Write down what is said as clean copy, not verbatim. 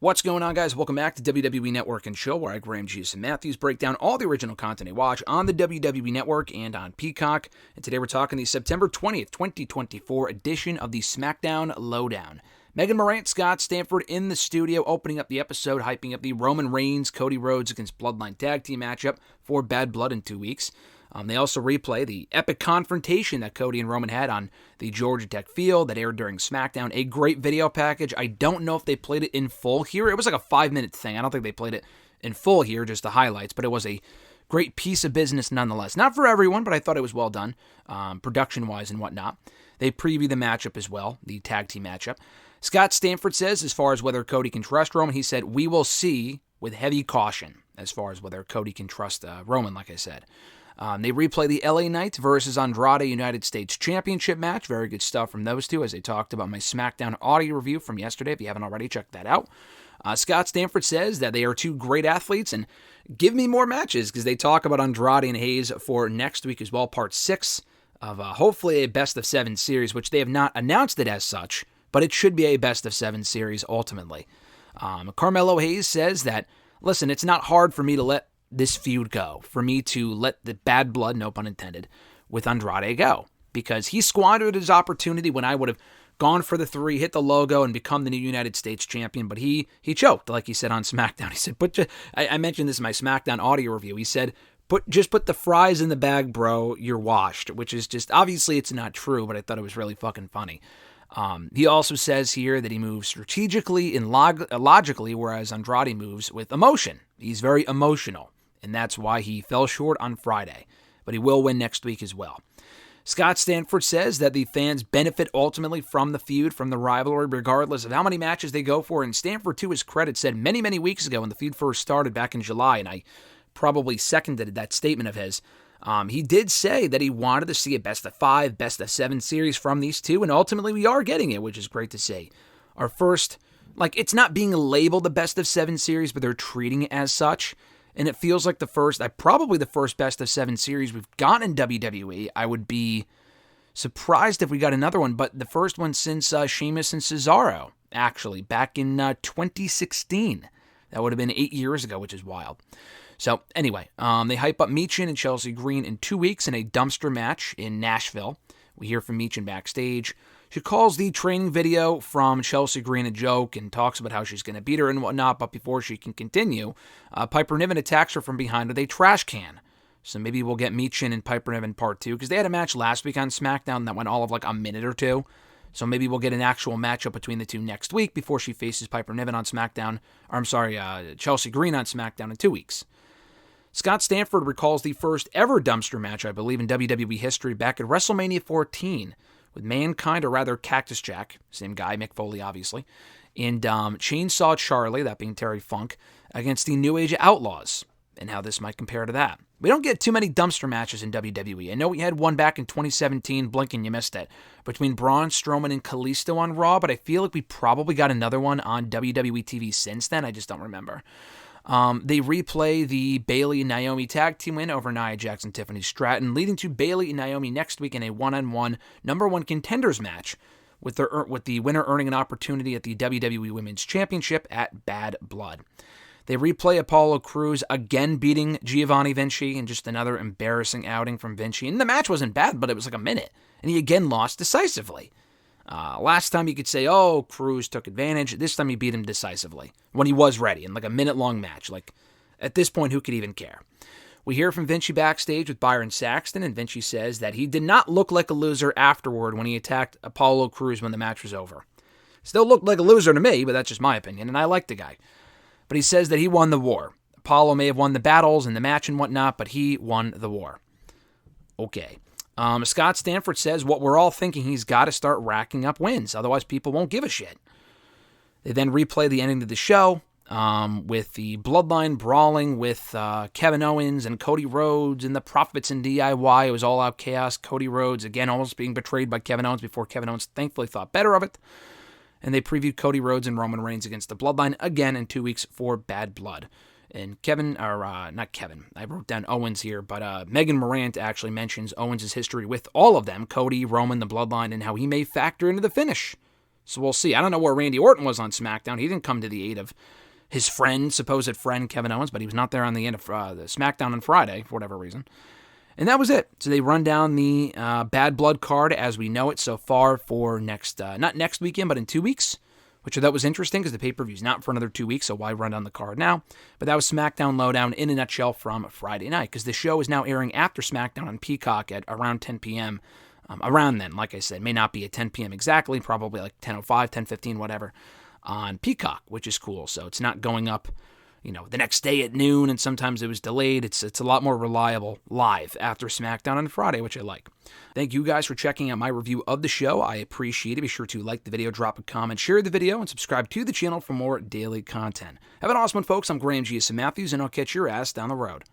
What's going on, guys? Welcome back to WWE Network and Show, where I, Graham, Jesus, and Matthews break down all the original content I watch on the WWE Network and on Peacock. And today we're talking the September 20th, 2024 edition of the SmackDown LowDown. Megan Morant, Scott Stanford in the studio, opening up the episode, hyping up the Roman Reigns, Cody Rhodes against Bloodline Tag Team matchup for Bad Blood in 2 weeks. They also replay the epic confrontation that Cody and Roman had on the Georgia Tech field that aired during SmackDown. A great video package. I don't know if they played it in full here. It was like a 5-minute thing. I don't think they played it in full here, just the highlights, but it was a great piece of business nonetheless. Not for everyone, but I thought it was well done, production-wise and whatnot. They preview the matchup as well, the tag team matchup. Scott Stanford says, as far as whether Cody can trust Roman, he said, "We will see with heavy caution," as far as whether Cody can trust Roman, like I said. They replay the LA Knight versus Andrade United States Championship match. Very good stuff from those two, as they talked about my SmackDown audio review from yesterday. If you haven't already, check that out. Scott Stanford says that they are two great athletes, and give me more matches, because they talk about Andrade and Hayes for next week as well, part 6 of hopefully a best-of-7 series, which they have not announced it as such, but it should be a best-of-7 series ultimately. Carmelo Hayes says that, listen, it's not hard for me to let this feud go, for me to let the bad blood, no pun intended, with Andrade go, because he squandered his opportunity when I would have gone for the 3, hit the logo, and become the new United States champion, but he choked, like he said on SmackDown. He said, I mentioned this in my SmackDown audio review, he said, just put the fries in the bag, bro, you're washed, which is just, obviously it's not true, but I thought it was really fucking funny. He also says here that he moves strategically and logically, whereas Andrade moves with emotion. He's very emotional, and that's why he fell short on Friday. But he will win next week as well. Scott Stanford says that the fans benefit ultimately from the feud, from the rivalry, regardless of how many matches they go for. And Stanford, to his credit, said many, many weeks ago when the feud first started back in July, and I probably seconded that statement of his, he did say that he wanted to see a best-of-5, best-of-7 series from these two, and ultimately we are getting it, which is great to see. Our first, it's not being labeled the best-of-7 series, but they're treating it as such. And it feels like probably the first best-of-7 series we've gotten in WWE. I would be surprised if we got another one, but the first one since Sheamus and Cesaro, actually, back in 2016. That would have been 8 years ago, which is wild. So, anyway, they hype up Meechin and Chelsea Green in 2 weeks in a dumpster match in Nashville. We hear from Meechin backstage. She calls the training video from Chelsea Green a joke and talks about how she's going to beat her and whatnot, but before she can continue, Piper Niven attacks her from behind with a trash can. So maybe we'll get Meechin and Piper Niven part 2, because they had a match last week on SmackDown that went all of a minute or two. So maybe we'll get an actual matchup between the two next week before she faces Piper Niven on SmackDown, Chelsea Green on SmackDown in 2 weeks. Scott Stanford recalls the first ever dumpster match, I believe, in WWE history back at WrestleMania 14 with Mankind, or rather Cactus Jack, same guy, Mick Foley, obviously, and Chainsaw Charlie, that being Terry Funk, against the New Age Outlaws, and how this might compare to that. We don't get too many dumpster matches in WWE. I know we had one back in 2017, blinking you missed it, between Braun Strowman and Kalisto on Raw, but I feel like we probably got another one on WWE TV since then. I just don't remember. They replay the Bayley and Naomi tag team win over Nia Jax and Tiffany Stratton, leading to Bayley and Naomi next week in a one-on-one number 1 contenders match, with the winner earning an opportunity at the WWE Women's Championship at Bad Blood. They replay Apollo Crews again beating Giovanni Vinci in just another embarrassing outing from Vinci. And the match wasn't bad, but it was a minute, and he again lost decisively. Last time you could say, oh, Crews took advantage. This time he beat him decisively when he was ready in a minute-long match. At this point, who could even care? We hear from Vinci backstage with Byron Saxton, and Vinci says that he did not look like a loser afterward when he attacked Apollo Crews when the match was over. Still looked like a loser to me, but that's just my opinion, and I like the guy. But he says that he won the war. Apollo may have won the battles and the match and whatnot, but he won the war. Okay. Scott Stanford says what we're all thinking, he's got to start racking up wins, otherwise people won't give a shit. They then replay the ending of the show with the Bloodline brawling with Kevin Owens and Cody Rhodes and the Profits and DIY. It was all out chaos. Cody Rhodes, again, almost being betrayed by Kevin Owens before Kevin Owens thankfully thought better of it. And they previewed Cody Rhodes and Roman Reigns against the Bloodline again in 2 weeks for Bad Blood. And I wrote down Owens here, but Megan Morant actually mentions Owens' history with all of them, Cody, Roman, the Bloodline, and how he may factor into the finish. So we'll see. I don't know where Randy Orton was on SmackDown. He didn't come to the aid of his supposed friend, Kevin Owens, but he was not there on the end of the SmackDown on Friday for whatever reason. And that was it. So they run down the Bad Blood card as we know it so far for not next weekend, but in 2 weeks, which I thought was interesting because the pay-per-view is not for another 2 weeks, so why run down the card now? But that was SmackDown LowDown in a nutshell from Friday night, because the show is now airing after SmackDown on Peacock at around 10 p.m. Around then, like I said, may not be at 10 p.m. exactly, probably like 10:05, 10:15, whatever, on Peacock, which is cool. So it's not going up, the next day at noon, and sometimes it was delayed. It's a lot more reliable live after SmackDown on Friday, which I like. Thank you guys for checking out my review of the show. I appreciate it. Be sure to like the video, drop a comment, share the video, and subscribe to the channel for more daily content. Have an awesome one, folks. I'm Graham G.S. Matthews, and I'll catch your ass down the road.